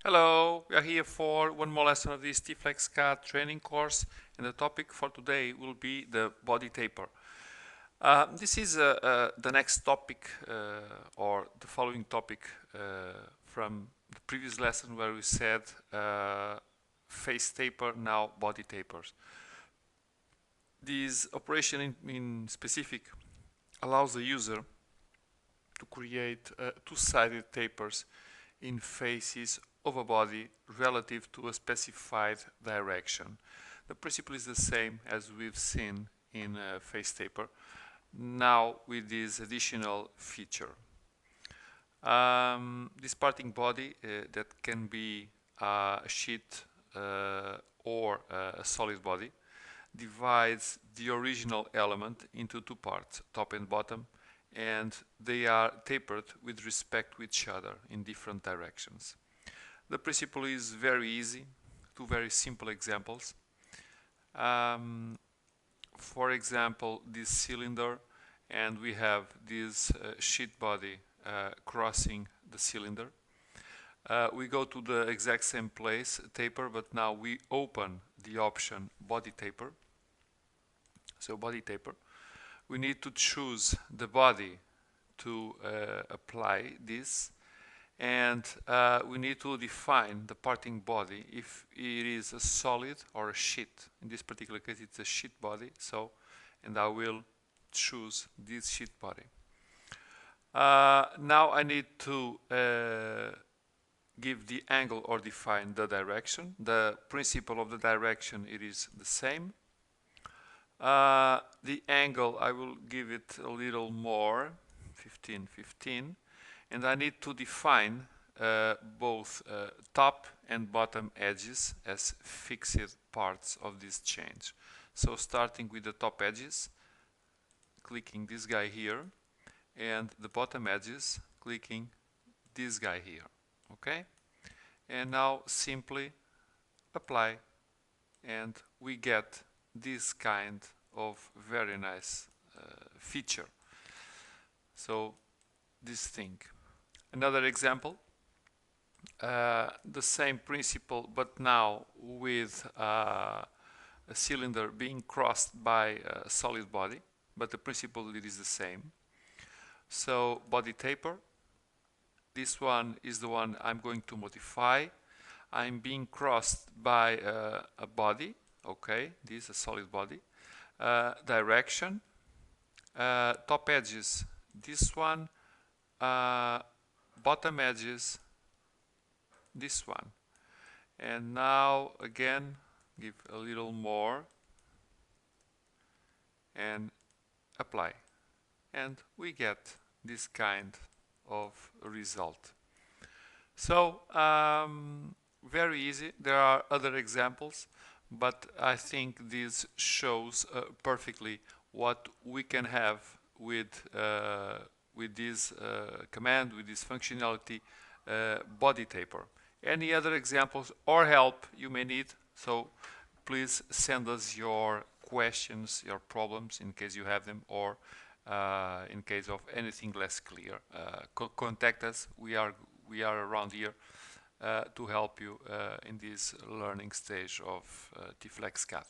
Hello, we are here for one more lesson of this CAD training course, and the topic for today will be the body taper. This is the next topic or the following topic from the previous lesson where we said face taper, now body tapers. This operation in specific allows the user to create two-sided tapers in faces of a body relative to a specified direction. The principle is the same as we've seen in face taper, now with this additional feature. This parting body that can be a sheet or a solid body divides the original element into two parts, top and bottom, and they are tapered with respect to each other in different directions. The principle is very easy, two very simple examples. For example, this cylinder, and we have this sheet body crossing the cylinder. We go to the exact same place, taper, but now we open the option body taper. So body taper. We need to choose the body to apply this, and we need to define the parting body if it is a solid or a sheet. In this particular case it's a sheet body, so, and I will choose this sheet body. Now I need to give the angle or define the direction. The principle of the direction, it is the same. The angle, I will give it a little more, 15, and I need to define both top and bottom edges as fixed parts of this change. So starting with the top edges, clicking this guy here, and the bottom edges, clicking this guy here. Okay? And now simply apply, and we get this kind of very nice feature. So this thing. Another example, the same principle, but now with a cylinder being crossed by a solid body, but the principle it is the same. So body taper, this one is the one I'm going to modify. I'm being crossed by a body, okay, this is a solid body. Direction, top edges, this one, bottom edges, this one. And now again give a little more and apply, and we get this kind of result. So very easy. There are other examples, but I think this shows perfectly what we can have with this command, with this functionality, body taper. Any other examples or help you may need, so please send us your questions, your problems in case you have them, or in case of anything less clear. Contact us. We are around here to help you in this learning stage of CAD.